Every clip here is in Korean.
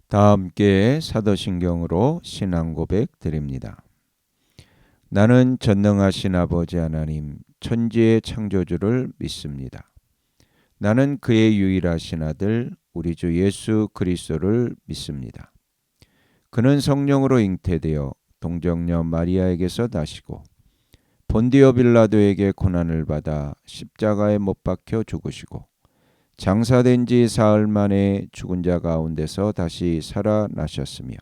다 함께 사도신경으로 신앙 고백 드립니다. 나는 전능하신 아버지 하나님 천지의 창조주를 믿습니다. 나는 그의 유일하신 아들 우리 주 예수 그리스도를 믿습니다. 그는 성령으로 잉태되어 동정녀 마리아에게서 나시고 본디오 빌라도에게 고난을 받아 십자가에 못 박혀 죽으시고 장사된 지 사흘 만에 죽은 자 가운데서 다시 살아나셨으며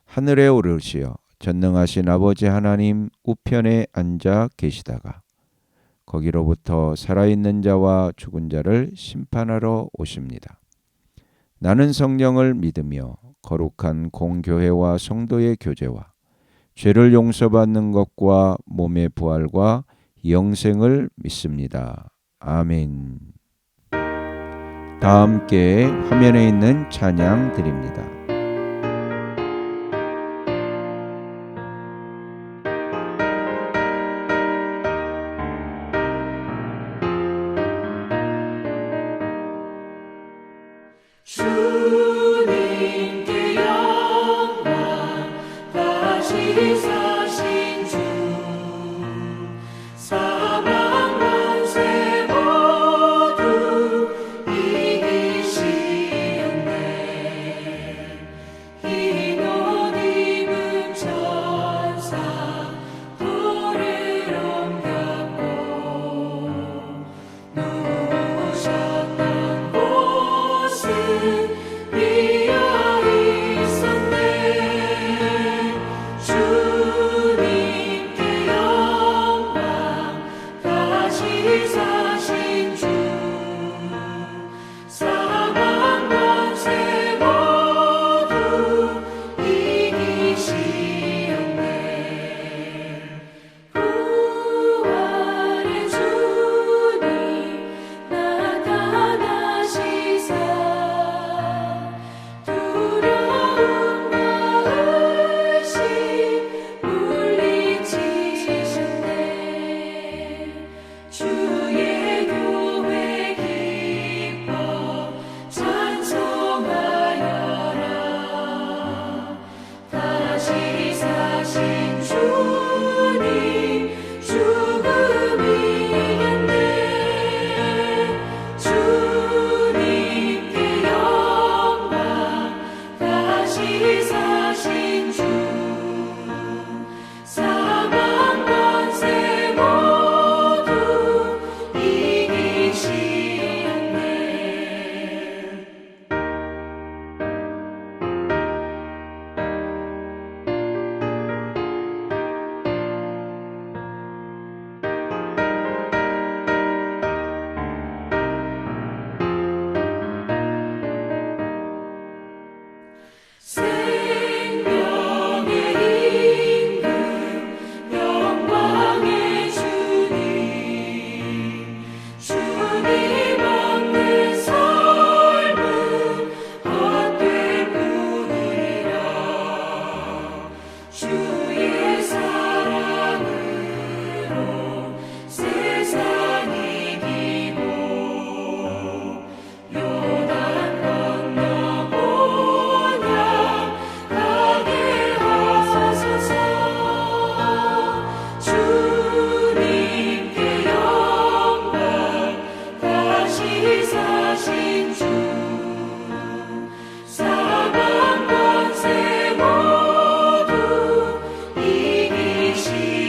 하늘에 오르시어 전능하신 아버지 하나님 우편에 앉아 계시다가 거기로부터 살아있는 자와 죽은 자를 심판하러 오십니다. 나는 성령을 믿으며 거룩한 공교회와 성도의 교제와 죄를 용서받는 것과 몸의 부활과 영생을 믿습니다. 아멘. 다 함께 화면에 있는 찬양 드립니다. 주님께 영광 다시 사신 주 사망 권세 모두 이기시었네. 흰 옷 입은 천사 돌을 옮겼고 누우셨던 곳은 비어 있었네. 주님께 영광 다시 사신 주 사망 권세 모두 이기시었네. 부활의 주님 나타나시사 두려움과 의심 물리치셨네. 주의 교회 기뻐 찬송하여라. 다시 사신 주님 죽음 이겼네. 주님께 영광 다시 사신 주 사망 권세 모두 이기시었네. 생명의 임금 영광의 주님 주님 없는 삶은 헛될 뿐이라. 주의 사랑으로 세상 이기고 요단 건너 본향 가게 하소서. 주님께 영광 다시 사신 주 사망 권세 모두 이기시었네.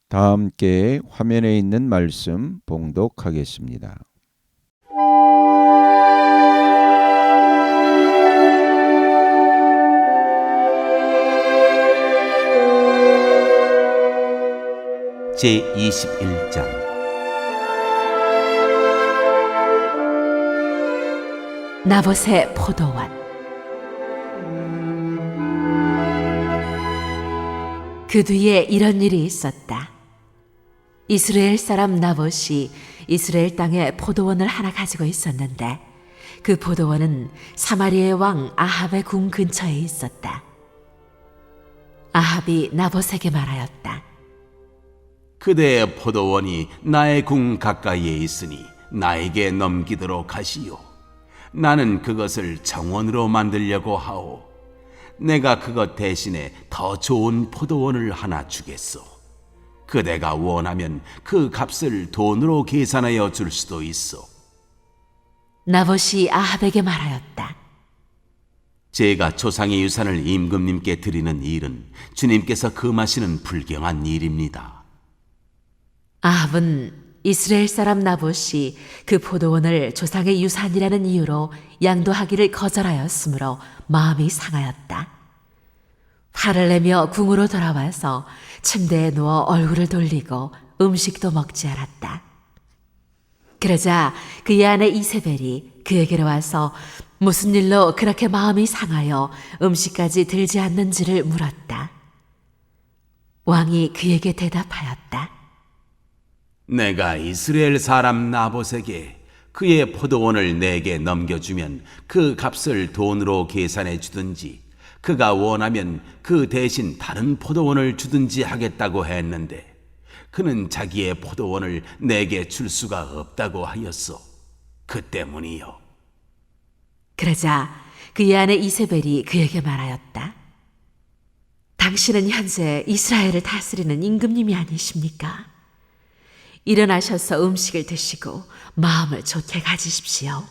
다 함께 화면에 있는 말씀 봉독하겠습니다. 제21장 나봇의 포도원. 그 뒤에 이런 일이 있었다. 이스라엘 사람 나봇이 이스라엘 땅에 포도원을 하나 가지고 있었는데 그 포도원은 사마리아의 왕 아합의 궁 근처에 있었다. 아합이 나봇에게 말하였다. 그대의 포도원이 나의 궁 가까이에 있으니 나에게 넘기도록 하시오. 나는 그것을 정원으로 만들려고 하오. 내가 그것 대신에 더 좋은 포도원을 하나 주겠소. 그대가 원하면 그 값을 돈으로 계산하여 줄 수도 있어. 나봇이 아합에게 말하였다. 제가 조상의 유산을 임금님께 드리는 일은 주님께서 금하시는 불경한 일입니다. 아합은 이스라엘 사람 나봇이 그 포도원을 조상의 유산이라는 이유로 양도하기를 거절하였으므로 마음이 상하였다. 화를 내며 궁으로 돌아와서 침대에 누워 얼굴을 돌리고 음식도 먹지 않았다. 그러자 그의 아내 이세벨이 그에게로 와서 무슨 일로 그렇게 마음이 상하여 음식까지 들지 않는지를 물었다. 왕이 그에게 대답하였다. 내가 이스라엘 사람 나봇에게 그의 포도원을 내게 넘겨주면 그 값을 돈으로 계산해 주든지 그가 원하면 그 대신 다른 포도원을 주든지 하겠다고 했는데 그는 자기의 포도원을 내게 줄 수가 없다고 하였소. 그 때문이요. 그러자 그의 아내 이세벨이 그에게 말하였다. 당신은 현재 이스라엘을 다스리는 임금님이 아니십니까? 일어나셔서 음식을 드시고 마음을 좋게 가지십시오.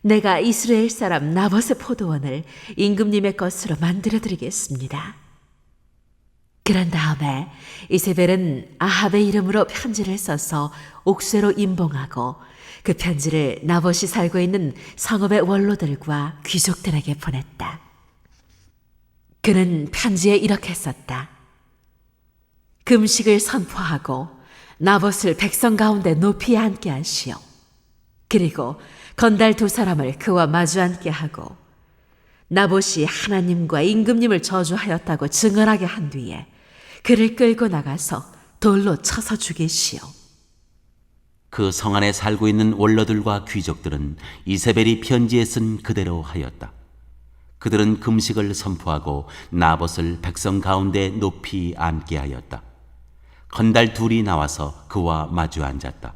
내가 이스라엘 사람 나봇의 포도원을 임금님의 것으로 만들어 드리겠습니다. 그런 다음에 이세벨은 아합의 이름으로 편지를 써서 옥쇄로 임봉하고 그 편지를 나봇이 살고 있는 성읍의 원로들과 귀족들에게 보냈다. 그는 편지에 이렇게 썼다. 금식을 선포하고 나봇을 백성 가운데 높이 앉게 하시오. 그리고 건달 2사람을 그와 마주 앉게 하고 나봇이 하나님과 임금님을 저주하였다고 증언하게 한 뒤에 그를 끌고 나가서 돌로 쳐서 죽이시오. 그 성 안에 살고 있는 원로들과 귀족들은 이세벨이 편지에 쓴 그대로 하였다. 그들은 금식을 선포하고 나봇을 백성 가운데 높이 앉게 하였다. 건달 2이 나와서 그와 마주 앉았다.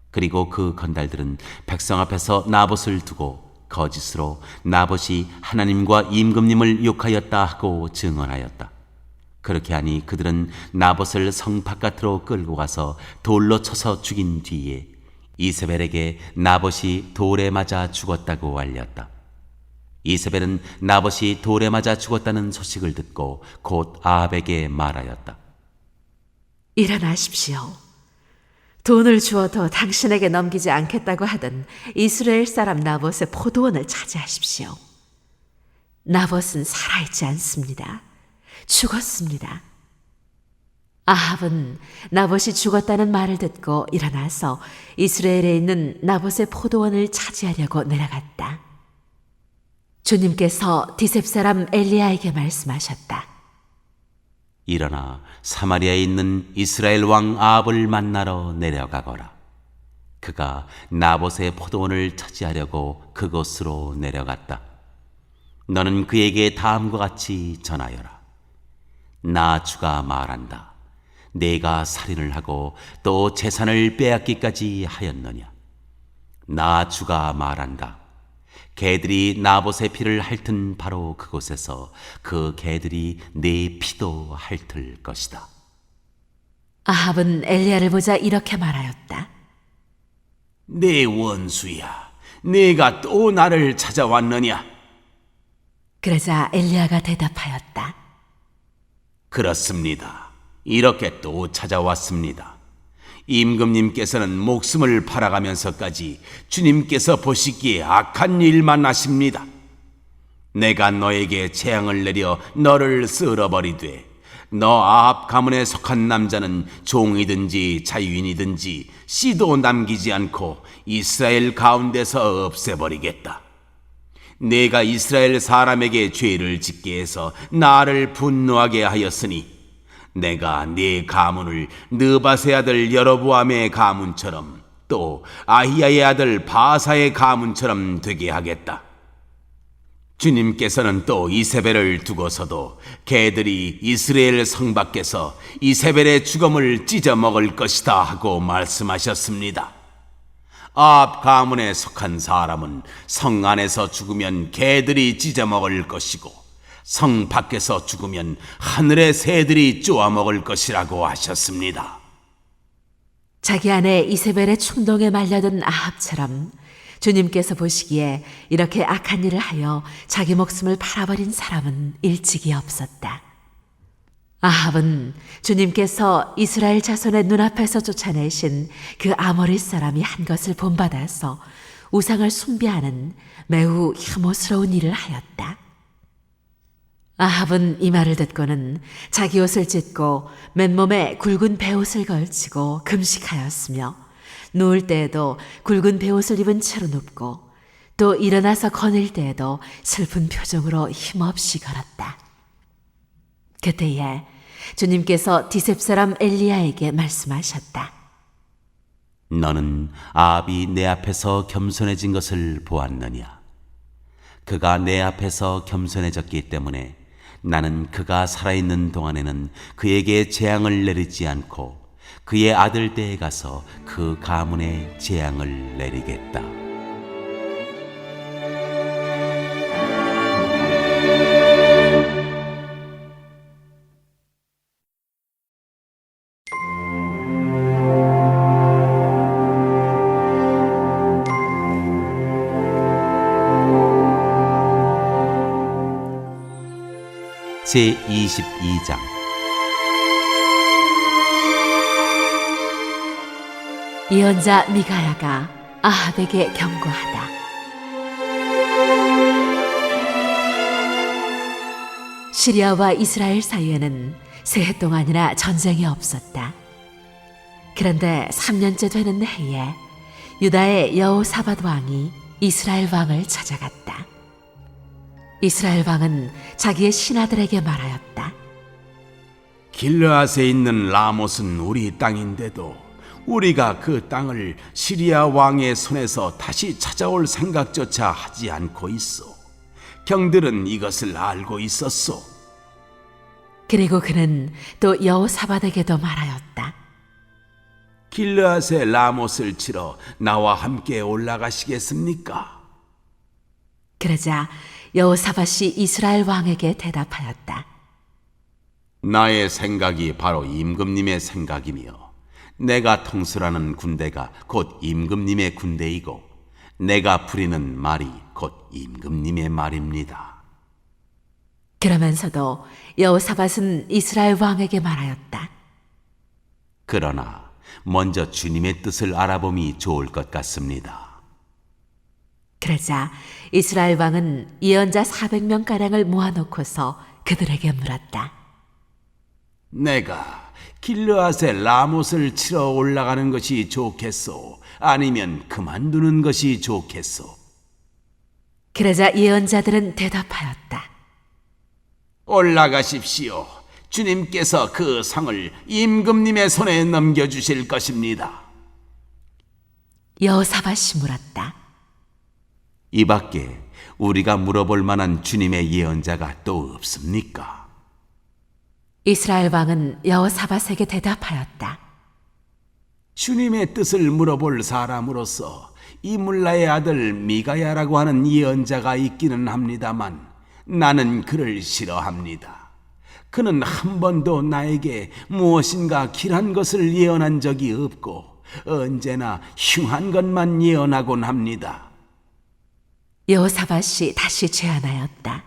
그리고 그 건달들은 백성 앞에서 나봇을 두고 거짓으로 나봇이 하나님과 임금님을 욕하였다 하고 증언하였다. 그렇게 하니 그들은 나봇을 성 바깥으로 끌고 가서 돌로 쳐서 죽인 뒤에 이세벨에게 나봇이 돌에 맞아 죽었다고 알렸다. 이세벨은 나봇이 돌에 맞아 죽었다는 소식을 듣고 곧 아합에게 말하였다. 일어나십시오. 돈을 주어도 당신에게 넘기지 않겠다고 하던 이스라엘 사람 나봇의 포도원을 차지하십시오. 나봇은 살아있지 않습니다. 죽었습니다. 아합은 나봇이 죽었다는 말을 듣고 일어나서 이스라엘에 있는 나봇의 포도원을 차지하려고 내려갔다. 주님께서 디셉 사람 엘리야에게 말씀하셨다. 일어나 사마리아에 있는 이스라엘 왕 아합을 만나러 내려가거라. 그가 나봇의 포도원을 차지하려고 그곳으로 내려갔다. 너는 그에게 다음과 같이 전하여라. 나 주가 말한다. 내가 살인을 하고 또 재산을 빼앗기까지 하였느냐. 나 주가 말한다. 개들이 나봇의 피를 핥은 바로 그곳에서 그 개들이 내 피도 핥을 것이다. 아합은 엘리야를 보자 이렇게 말하였다. 내 원수야, 네가 또 나를 찾아왔느냐? 그러자 엘리야가 대답하였다. 그렇습니다. 이렇게 또 찾아왔습니다. 임금님께서는 목숨을 팔아가면서까지 주님께서 보시기에 악한 일만 하십니다. 내가 너에게 재앙을 내려 너를 쓸어버리되 너 아합 가문에 속한 남자는 종이든지 자유인이든지 씨도 남기지 않고 이스라엘 가운데서 없애버리겠다. 내가 이스라엘 사람에게 죄를 짓게 해서 나를 분노하게 하였으니 내가 네 가문을 느밧의 아들 여로보암의 가문처럼 또 아히야의 아들 바사의 가문처럼 되게 하겠다. 주님께서는 또 이세벨을 두고서도 개들이 이스라엘 성 밖에서 이세벨의 죽음을 찢어 먹을 것이다 하고 말씀하셨습니다. 아합 가문에 속한 사람은 성 안에서 죽으면 개들이 찢어 먹을 것이고 성 밖에서 죽으면 하늘의 새들이 쪼아 먹을 것이라고 하셨습니다. 자기 아내 이세벨의 충동에 말려든 아합처럼 주님께서 보시기에 이렇게 악한 일을 하여 자기 목숨을 팔아버린 사람은 일찍이 없었다. 아합은 주님께서 이스라엘 자손의 눈앞에서 쫓아내신 그 아모리 사람이 한 것을 본받아서 우상을 숭배하는 매우 혐오스러운 일을 하였다. 아합은 이 말을 듣고는 자기 옷을 찢고 맨몸에 굵은 베옷을 걸치고 금식하였으며 누울 때에도 굵은 베옷을 입은 채로 눕고 또 일어나서 거닐 때에도 슬픈 표정으로 힘없이 걸었다. 그때에 주님께서 디셉 사람 엘리야에게 말씀하셨다. 너는 아합이 내 앞에서 겸손해진 것을 보았느냐? 그가 내 앞에서 겸손해졌기 때문에 나는 그가 살아있는 동안에는 그에게 재앙을 내리지 않고 그의 아들 때에 가서 그 가문에 재앙을 내리겠다. 제22장 예언자 미가야가 아합에게 경고하다. 시리아와 이스라엘 사이에는 새해 동안이나 전쟁이 없었다. 그런데 3년째 되는 해에 유다의 여호사밧 왕이 이스라엘 왕을 찾아갔다. 이스라엘 왕은 자기의 신하들에게 말하였다. 길르앗에 있는 라못은 우리 땅인데도 우리가 그 땅을 시리아 왕의 손에서 다시 찾아올 생각조차 하지 않고 있어. 경들은 이것을 알고 있었소. 그리고 그는 또 여호사밧에게도 말하였다. 길르앗의 라못을 치러 나와 함께 올라가시겠습니까? 그러자 여호사밧이 이스라엘 왕에게 대답하였다. 나의 생각이 바로 임금님의 생각이며 내가 통솔하는 군대가 곧 임금님의 군대이고 내가 부리는 말이 곧 임금님의 말입니다. 그러면서도 여호사밧은 이스라엘 왕에게 말하였다. 그러나 먼저 주님의 뜻을 알아봄이 좋을 것 같습니다. 그러자 이스라엘 왕은 예언자 400명가량을 모아놓고서 그들에게 물었다. 내가 길르앗의 라못을 치러 올라가는 것이 좋겠소? 아니면 그만두는 것이 좋겠소? 그러자 예언자들은 대답하였다. 올라가십시오. 주님께서 그 성을 임금님의 손에 넘겨주실 것입니다. 여호사밧이 물었다. 이 밖에 우리가 물어볼 만한 주님의 예언자가 또 없습니까? 이스라엘 왕은 여호사밧에게 대답하였다. 주님의 뜻을 물어볼 사람으로서 이물라의 아들 미가야라고 하는 예언자가 있기는 합니다만 나는 그를 싫어합니다. 그는 한 번도 나에게 무엇인가 길한 것을 예언한 적이 없고 언제나 흉한 것만 예언하곤 합니다. 여호사밧이 다시 제안하였다.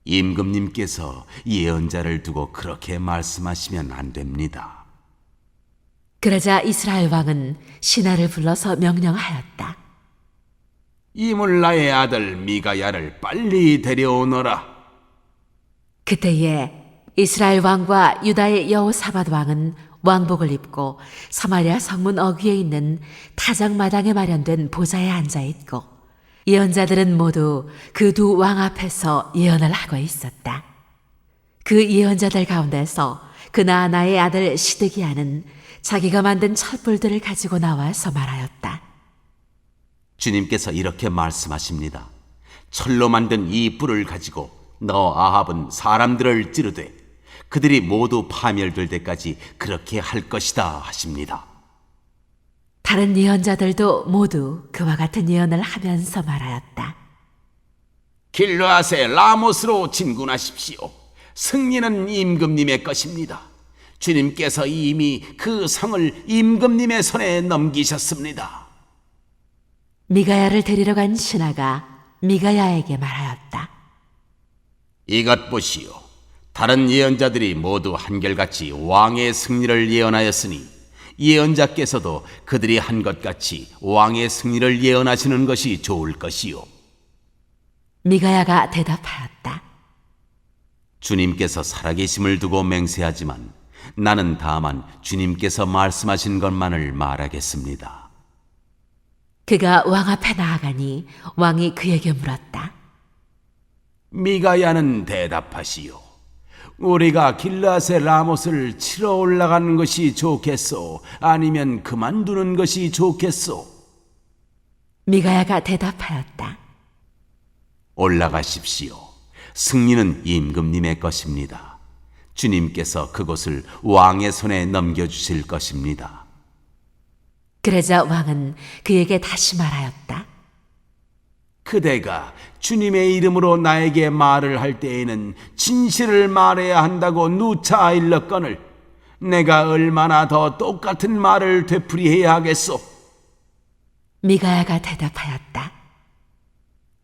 임금님께서 예언자를 두고 그렇게 말씀하시면 안 됩니다. 그러자 이스라엘 왕은 신하를 불러서 명령하였다. 이물라의 아들 미가야를 빨리 데려오너라. 그때에 이스라엘 왕과 유다의 여호사밧 왕은 왕복을 입고 사마리아 성문 어귀에 있는 타작마당에 마련된 보좌에 앉아 있고 예언자들은 모두 그 두 왕 앞에서 예언을 하고 있었다. 그 예언자들 가운데서 그나아나의 아들 시드기야는 자기가 만든 촛불들을 가지고 나와서 말하였다. 주님께서 이렇게 말씀하십니다. 철로 만든 이 뿔을 가지고 너 아합은 사람들을 찌르되 그들이 모두 파멸될 때까지 그렇게 할 것이다 하십니다. 다른 예언자들도 모두 그와 같은 예언을 하면서 말하였다. 길르앗의 라못으로 진군하십시오. 승리는 임금님의 것입니다. 주님께서 이미 그 성을 임금님의 손에 넘기셨습니다. 미가야를 데리러 간 신하가 미가야에게 말하였다. 이것 보시오. 다른 예언자들이 모두 한결같이 왕의 승리를 예언하였으니 예언자께서도 그들이 한 것 같이 왕의 승리를 예언하시는 것이 좋을 것이요. 미가야가 대답하였다. 주님께서 살아계심을 두고 맹세하지만 나는 다만 주님께서 말씀하신 것만을 말하겠습니다. 그가 왕 앞에 나아가니 왕이 그에게 물었다. 미가야는 대답하시오. 우리가 길르앗의 라못을 치러 올라가는 것이 좋겠소? 아니면 그만두는 것이 좋겠소? 미가야가 대답하였다. 올라가십시오. 승리는 임금님의 것입니다. 주님께서 그곳을 왕의 손에 넘겨주실 것입니다. 그러자 왕은 그에게 다시 말하였다. 그대가 주님의 이름으로 나에게 말을 할 때에는 진실을 말해야 한다고 누차 일렀거늘 내가 얼마나 더 똑같은 말을 되풀이해야 하겠소? 미가야가 대답하였다.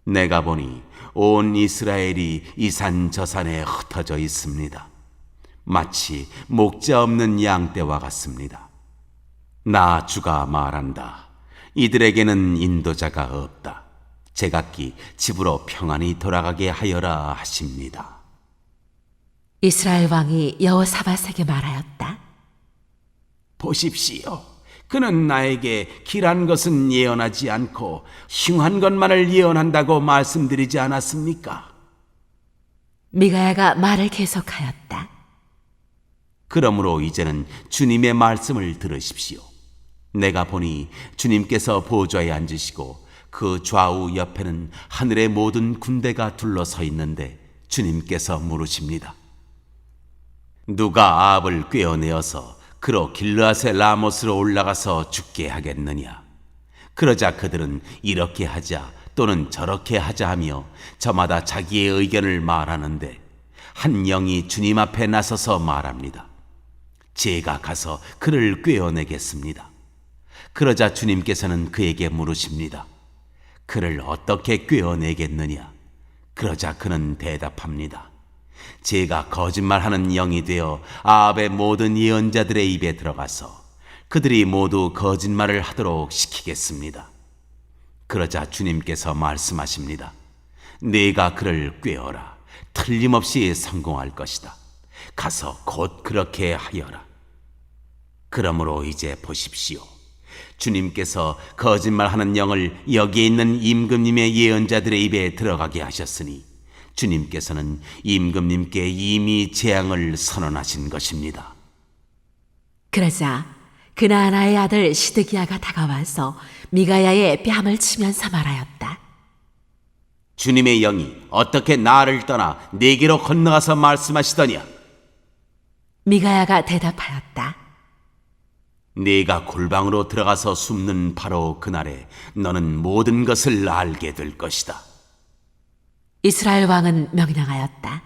내가 보니 온 이스라엘이 이 산 저 산에 흩어져 있습니다. 마치 목자 없는 양떼와 같습니다. 나 주가 말한다. 이들에게는 인도자가 없다. 제각기 집으로 평안히 돌아가게 하여라 하십니다. 이스라엘 왕이 여호사밧에게 말하였다. 보십시오. 그는 나에게 길한 것은 예언하지 않고 흉한 것만을 예언한다고 말씀드리지 않았습니까? 미가야가 말을 계속하였다. 그러므로 이제는 주님의 말씀을 들으십시오. 내가 보니 주님께서 보좌에 앉으시고 그 좌우 옆에는 하늘의 모든 군대가 둘러서 있는데 주님께서 물으십니다. 누가 아합을 꿰어내어서 그로 길르앗의 라못으로 올라가서 죽게 하겠느냐? 그러자 그들은 이렇게 하자 또는 저렇게 하자 하며 저마다 자기의 의견을 말하는데 한 영이 주님 앞에 나서서 말합니다. 제가 가서 그를 꿰어내겠습니다. 그러자 주님께서는 그에게 물으십니다. 그를 어떻게 꿰어내겠느냐? 그러자 그는 대답합니다. 제가 거짓말하는 영이 되어 아합의 모든 예언자들의 입에 들어가서 그들이 모두 거짓말을 하도록 시키겠습니다. 그러자 주님께서 말씀하십니다. 네가 그를 꿰어라. 틀림없이 성공할 것이다. 가서 곧 그렇게 하여라. 그러므로 이제 보십시오. 주님께서 거짓말하는 영을 여기 있는 임금님의 예언자들의 입에 들어가게 하셨으니 주님께서는 임금님께 이미 재앙을 선언하신 것입니다. 그러자 그나아나의 아들 시드기야가 다가와서 미가야의 뺨을 치면서 말하였다. 주님의 영이 어떻게 나를 떠나 네게로 건너가서 말씀하시더냐? 미가야가 대답하였다. 네가 골방으로 들어가서 숨는 바로 그날에 너는 모든 것을 알게 될 것이다. 이스라엘 왕은 명령하였다.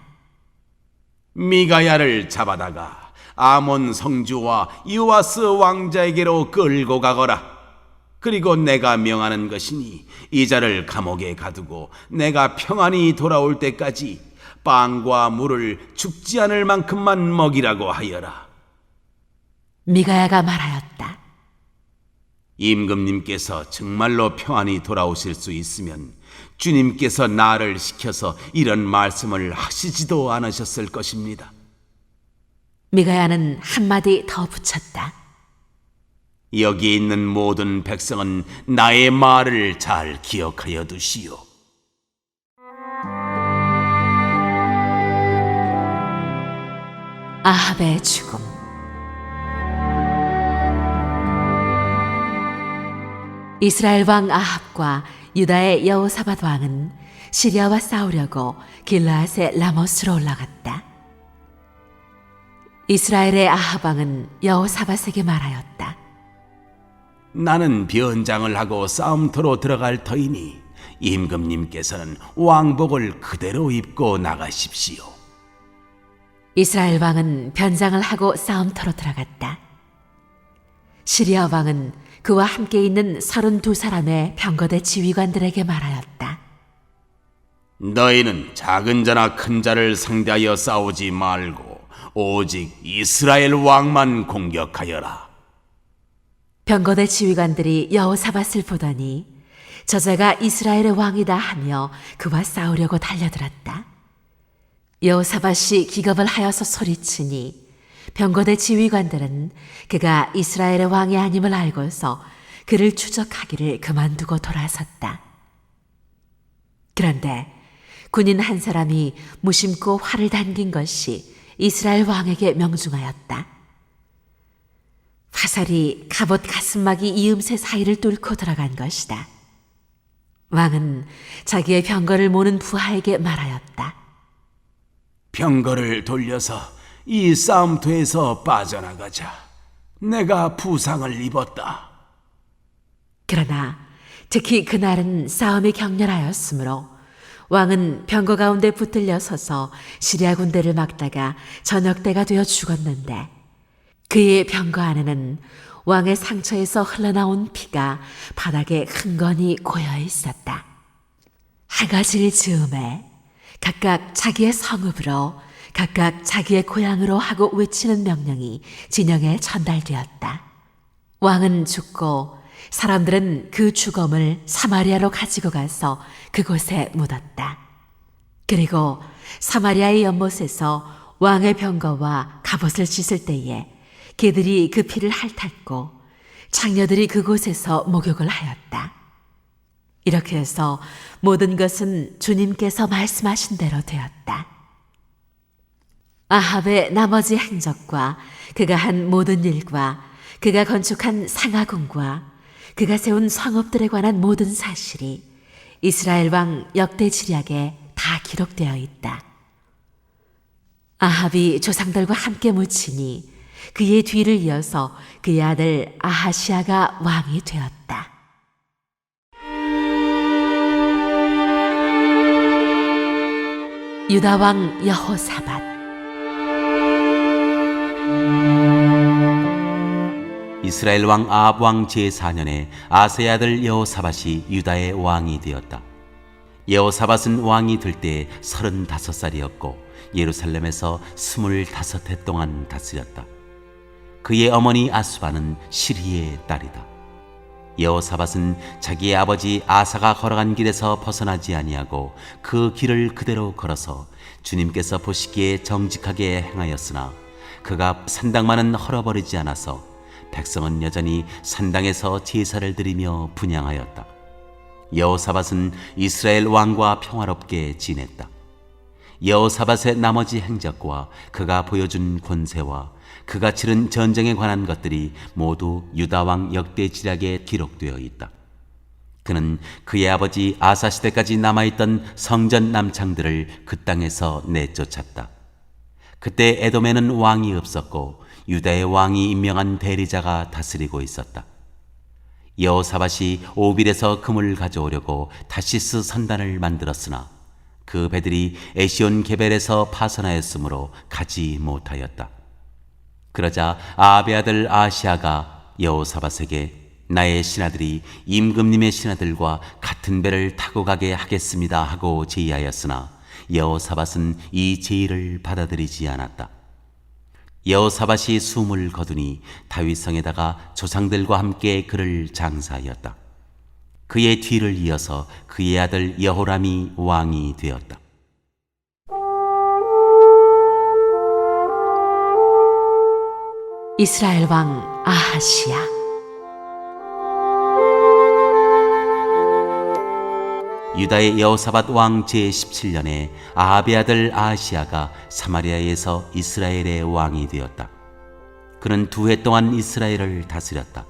미가야를 잡아다가 아몬 성주와 요아스 왕자에게로 끌고 가거라. 그리고 내가 명하는 것이니 이 자를 감옥에 가두고 내가 평안히 돌아올 때까지 빵과 물을 죽지 않을 만큼만 먹이라고 하여라. 미가야가 말하였다. 임금님께서 정말로 평안히 돌아오실 수 있으면 주님께서 나를 시켜서 이런 말씀을 하시지도 않으셨을 것입니다. 미가야는 한마디 더 붙였다. 여기 있는 모든 백성은 나의 말을 잘 기억하여 두시오. 아합의 죽음. 이스라엘 왕 아합과 유다의 여호사밧 왕은 시리아와 싸우려고 길라앗의 라모스로 올라갔다. 이스라엘의 아합 왕은 여호사밧에게 말하였다. 나는 변장을 하고 싸움터로 들어갈 터이니 임금님께서는 왕복을 그대로 입고 나가십시오. 이스라엘 왕은 변장을 하고 싸움터로 들어갔다. 시리아 왕은 그와 함께 있는 32사람의 병거대 지휘관들에게 말하였다. 너희는 작은 자나 큰 자를 상대하여 싸우지 말고 오직 이스라엘 왕만 공격하여라. 병거대 지휘관들이 여호사밧을 보더니 저자가 이스라엘의 왕이다 하며 그와 싸우려고 달려들었다. 여호사밧이 기겁을 하여서 소리치니 병거대 지휘관들은 그가 이스라엘의 왕이 아님을 알고서 그를 추적하기를 그만두고 돌아섰다. 그런데 군인 한 사람이 무심코 활을 당긴 것이 이스라엘 왕에게 명중하였다. 화살이 갑옷 가슴막이 이음새 사이를 뚫고 들어간 것이다. 왕은 자기의 병거를 모는 부하에게 말하였다. 병거를 돌려서 이 싸움터에서 빠져나가자. 내가 부상을 입었다. 그러나 특히 그날은 싸움이 격렬하였으므로 왕은 병거 가운데 붙들려 서서 시리아 군대를 막다가 저녁 때가 되어 죽었는데 그의 병거 안에는 왕의 상처에서 흘러나온 피가 바닥에 흥건히 고여 있었다. 하가지를 즈음에 각각 자기의 성읍으로 각각 자기의 고향으로 하고 외치는 명령이 진영에 전달되었다. 왕은 죽고 사람들은 그 죽음을 사마리아로 가지고 가서 그곳에 묻었다. 그리고 사마리아의 연못에서 왕의 병거와 갑옷을 씻을 때에 개들이 그 피를 핥았고 창녀들이 그곳에서 목욕을 하였다. 이렇게 해서 모든 것은 주님께서 말씀하신 대로 되었다. 아합의 나머지 행적과 그가 한 모든 일과 그가 건축한 상하궁과 그가 세운 성읍들에 관한 모든 사실이 이스라엘 왕 역대지략에 다 기록되어 있다. 아합이 조상들과 함께 묻히니 그의 뒤를 이어서 그의 아들 아하시아가 왕이 되었다. 유다 왕 여호사밧. 이스라엘 왕 아합 왕 제4년에 아세의 아들 여호사밧이 유다의 왕이 되었다. 여호사밧은 왕이 될 때 35살이었고 예루살렘에서 25해 동안 다스렸다. 그의 어머니 아수바는 시리의 딸이다. 여호사밧은 자기의 아버지 아사가 걸어간 길에서 벗어나지 아니하고 그 길을 그대로 걸어서 주님께서 보시기에 정직하게 행하였으나 그가 산당만은 헐어버리지 않아서 백성은 여전히 산당에서 제사를 드리며 분향하였다. 여호사밧은 이스라엘 왕과 평화롭게 지냈다. 여호사밧의 나머지 행적과 그가 보여준 권세와 그가 치른 전쟁에 관한 것들이 모두 유다 왕 역대지략에 기록되어 있다. 그는 그의 아버지 아사 시대까지 남아있던 성전 남창들을 그 땅에서 내쫓았다. 그때 에돔에는 왕이 없었고 유다의 왕이 임명한 대리자가 다스리고 있었다. 여호사밧이 오빌에서 금을 가져오려고 타시스 선단을 만들었으나 그 배들이 에시온 게벨에서 파선하였으므로 가지 못하였다. 그러자 아합의 아들 아시아가 여호사밧에게 나의 신하들이 임금님의 신하들과 같은 배를 타고 가게 하겠습니다 하고 제의하였으나 여호사밧은 이 제의를 받아들이지 않았다. 여호사밧이 숨을 거두니 다윗성에다가 조상들과 함께 그를 장사하였다. 그의 뒤를 이어서 그의 아들 여호람이 왕이 되었다. 이스라엘 왕 아하시야. 유다의 여호사밧 왕 제17년에 아합의 아들 아하시야가 사마리아에서 이스라엘의 왕이 되었다. 그는 2해 동안 이스라엘을 다스렸다.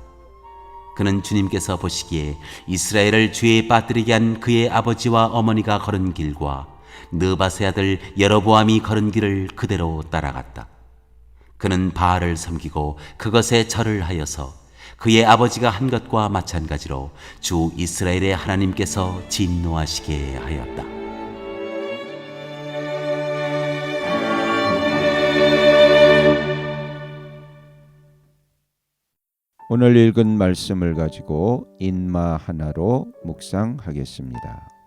그는 주님께서 보시기에 이스라엘을 죄에 빠뜨리게 한 그의 아버지와 어머니가 걸은 길과 느바세 아들 여로보암이 걸은 길을 그대로 따라갔다. 그는 바알을 섬기고 그것에 절을 하여서 그의 아버지가 한 것과 마찬가지로 주 이스라엘의 하나님께서 진노하시게 하였다. 오늘 읽은 말씀을 가지고 인마 하나로 묵상하겠습니다.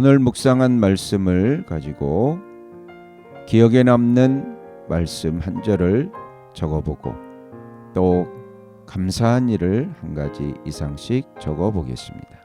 오늘 묵상한 말씀을 가지고 기억에 남는 말씀 한 절을 적어보고 또 감사한 일을 한 가지 이상씩 적어보겠습니다.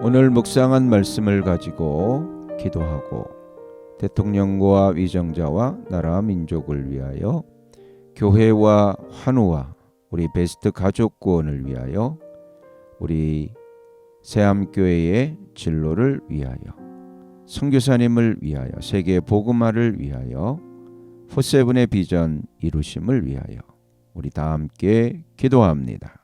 오늘 묵상한 말씀을 가지고 기도하고 대통령과 위정자와 나라 민족을 위하여 교회와 환우와 우리 베스트 가족 구원을 위하여 우리 새암교회의 진로를 위하여 선교사님을 위하여 세계 복음화를 위하여 포세븐의 비전 이루심을 위하여 우리 다 함께 기도합니다.